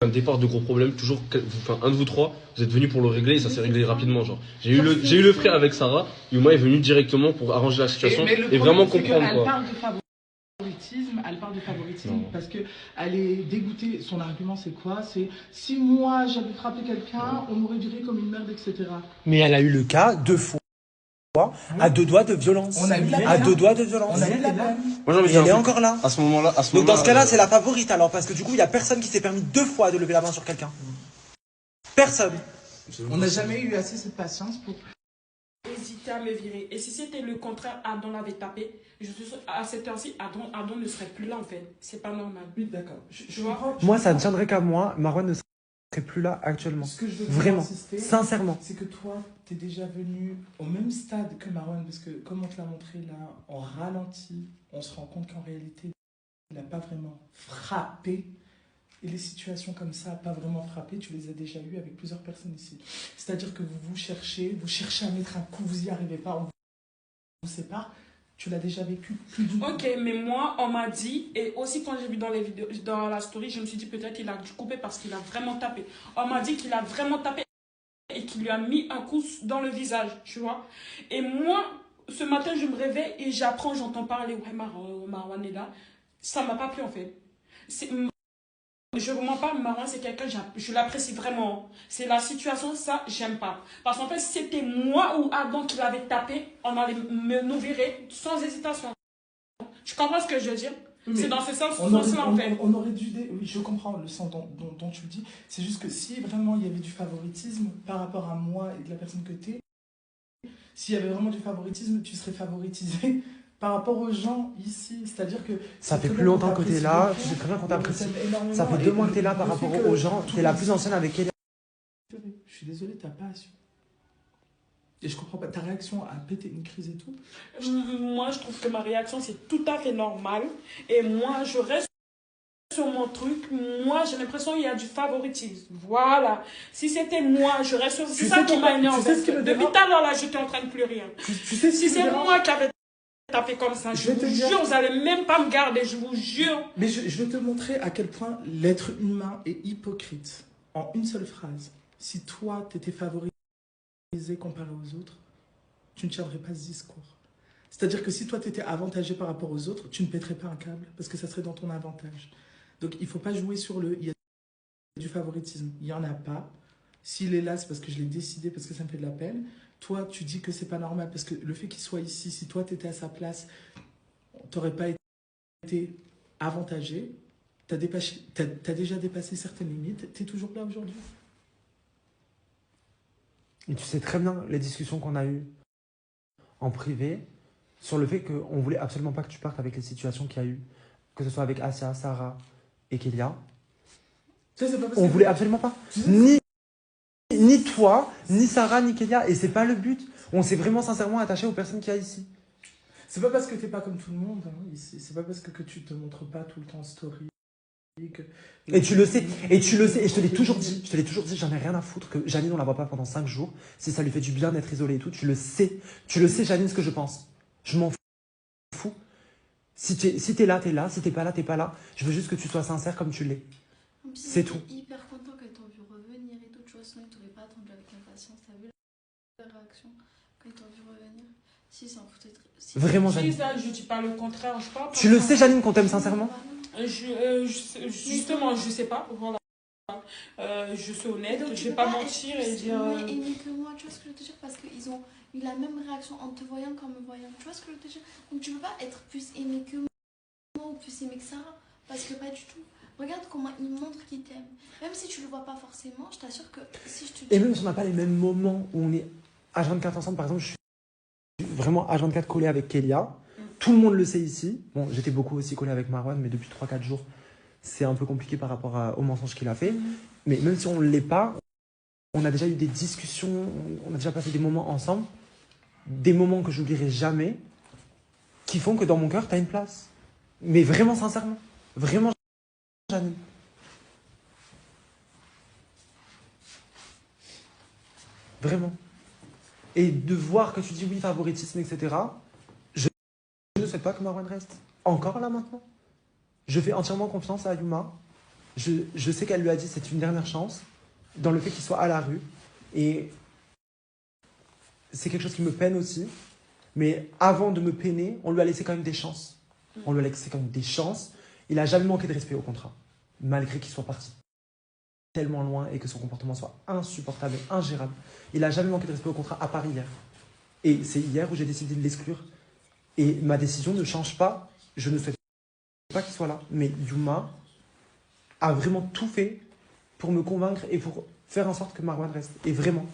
un départ de gros problèmes, toujours, enfin, un de vous trois, vous êtes venus pour le régler et ça s'est réglé rapidement, genre. J'ai eu le frère avec Sarah, Yuma est venu directement pour arranger la situation et vraiment comprendre, quoi. Elle parle de favoritisme parce que elle est dégoûtée. Son argument, c'est quoi? C'est si moi j'avais frappé quelqu'un, on m'aurait viré comme une merde, etc. Mais elle a eu le cas 2 fois. À 2 doigts de violence. On a eu à 2 doigts de violence. On a eu la peine. Moi, Et elle est encore là. À ce moment-là, Donc dans ce cas-là, c'est la favorite alors, parce que du coup, il y a personne qui s'est permis 2 fois de lever la main sur quelqu'un. Personne. On n'a jamais eu assez cette patience pour hésiter à me virer. Et si c'était le contraire, Adam l'avait tapé, à cette heure-ci, Adam ne serait plus là en fait. C'est pas normal. Oui, d'accord. Moi, ça ne tiendrait qu'à moi. Marwan ne serait plus là actuellement. Ce que je veux vraiment, insister, sincèrement. c'est que toi, tu es déjà venu au même stade que Marwan, parce que comme on te l'a montré là, en ralenti, on se rend compte qu'en réalité, il n'a pas vraiment frappé. Et les situations comme ça, pas vraiment frappé, tu les as déjà eues avec plusieurs personnes ici. C'est-à-dire que vous cherchez à mettre un coup, vous n'y arrivez pas, on vous sépare. Tu l'as déjà vécu plus d'une fois. Ok, mais moi, on m'a dit, et aussi quand j'ai vu dans les vidéos, dans la story, je me suis dit peut-être qu'il a dû couper parce qu'il a vraiment tapé. On m'a dit qu'il a vraiment tapé et qu'il lui a mis un coup dans le visage, tu vois. Et moi, ce matin, je me réveille et j'apprends, j'entends parler, ouais, Marwan est là. Ça m'a pas plu en fait. Je ne mens pas, Marwan, c'est quelqu'un, je l'apprécie vraiment. C'est la situation, ça, j'aime pas. Parce qu'en fait, si c'était moi ou Adam qui l'avait tapé, on allait nous virer sans hésitation. Tu comprends ce que je veux dire? C'est dans ce sens-là, en fait. On aurait dû... Oui, je comprends le sens dont tu le dis. C'est juste que si vraiment il y avait du favoritisme par rapport à moi et de la personne que tu es, s'il y avait vraiment du favoritisme, tu serais favoritisé par rapport aux gens ici. C'est-à-dire que... Ça fait plus longtemps que tu es là, tu sais très bien qu'on t'apprécie. Ça fait 2 mois que tu es là par rapport aux gens. Tu es la plus ancienne avec elle. Je suis désolé, tu n'as pas assuré. Et je comprends pas, ta réaction à péter une crise et tout. Moi, je trouve que ma réaction, c'est tout à fait normal. Et moi, je reste sur mon truc. Moi, j'ai l'impression qu'il y a du favoritisme. Voilà. Si c'était moi, je reste sur... C'est ça qui m'a énervé. Depuis tout à l'heure, là, j'étais en train de pleurer. Si c'est moi qui avais tapé comme ça, je vous jure, vous n'allez même pas me garder, je vous jure. Mais je vais te montrer à quel point l'être humain est hypocrite. En une seule phrase. Si toi, tu étais favorisé comparé aux autres, tu ne tiendrais pas ce discours. C'est-à-dire que si toi, tu étais avantagé par rapport aux autres, tu ne pèterais pas un câble parce que ça serait dans ton avantage. Donc, il ne faut pas jouer sur il y a du favoritisme. Il n'y en a pas. S'il est là, c'est parce que je l'ai décidé, parce que ça me fait de la peine. Toi, tu dis que c'est pas normal parce que le fait qu'il soit ici, si toi, tu étais à sa place, tu n'aurais pas été avantagé. Tu as déjà dépassé certaines limites. Tu es toujours là aujourd'hui. Et tu sais très bien les discussions qu'on a eues en privé sur le fait qu'on voulait absolument pas que tu partes avec les situations qu'il y a eu, que ce soit avec Asia, Sarah et Kélia. On voulait absolument pas. Ni toi, ni Sarah, ni Kélia. Et c'est pas le but. On s'est vraiment sincèrement attaché aux personnes qu'il y a ici. C'est pas parce que t'es pas comme tout le monde hein, ici. C'est pas parce que tu te montres pas tout le temps en story. Et tu le sais, et je te l'ai toujours dit, j'en ai rien à foutre que Janine on la voit pas pendant 5 jours, si ça lui fait du bien d'être isolée et tout, tu le sais Janine ce que je pense, je m'en fous, si t'es là, si t'es pas là, je veux juste que tu sois sincère comme tu l'es, c'est tout. Je suis hyper content quand ils t'ont vu revenir et tout, tu vois, sinon ils t'auraient pas attendu avec impatience, t'as vu la réaction quand ils t'ont vu revenir, si ça en foutait vraiment Janine. Je dis pas le contraire, je parle. Tu le sais Janine qu'on t'aime sincèrement. Justement, je sais pas, voilà. Je suis honnête, donc, je vais pas mentir et dire... aimer que moi, tu vois ce que je veux te dire, parce qu'ils ont eu la même réaction en te voyant qu'en me voyant, tu vois ce que je veux te dire. Donc tu peux pas être plus aimé que moi ou plus aimé que Sarah, parce que pas du tout. Regarde comment ils montrent qu'ils t'aiment. Même si tu le vois pas forcément, je t'assure que si je te dis... Et même si on n'a pas les mêmes moments où on est H24 ensemble, par exemple, je suis vraiment H24 collé avec Kélia. Tout le monde le sait ici. Bon, j'étais beaucoup aussi collé avec Marwan, mais depuis 3-4 jours, c'est un peu compliqué par rapport au mensonge qu'il a fait. Mais même si on ne l'est pas, on a déjà eu des discussions, on a déjà passé des moments ensemble, des moments que j'oublierai jamais, qui font que dans mon cœur, tu as une place. Mais vraiment sincèrement. Vraiment, Janine. Vraiment. Et de voir que tu dis oui, favoritisme, etc., je ne souhaite pas que Marwan reste. Encore là maintenant. Je fais entièrement confiance à Yuma. Je sais qu'elle lui a dit c'est une dernière chance dans le fait qu'il soit à la rue. Et c'est quelque chose qui me peine aussi. Mais avant de me peiner, on lui a laissé quand même des chances. On lui a laissé quand même des chances. Il n'a jamais manqué de respect au contrat. Malgré qu'il soit parti tellement loin et que son comportement soit insupportable et ingérable. Il n'a jamais manqué de respect au contrat, à part hier. Et c'est hier où j'ai décidé de l'exclure. Et ma décision ne change pas. Je ne souhaite pas qu'il soit là. Mais Yuma a vraiment tout fait pour me convaincre et pour faire en sorte que Marwan reste. Et vraiment.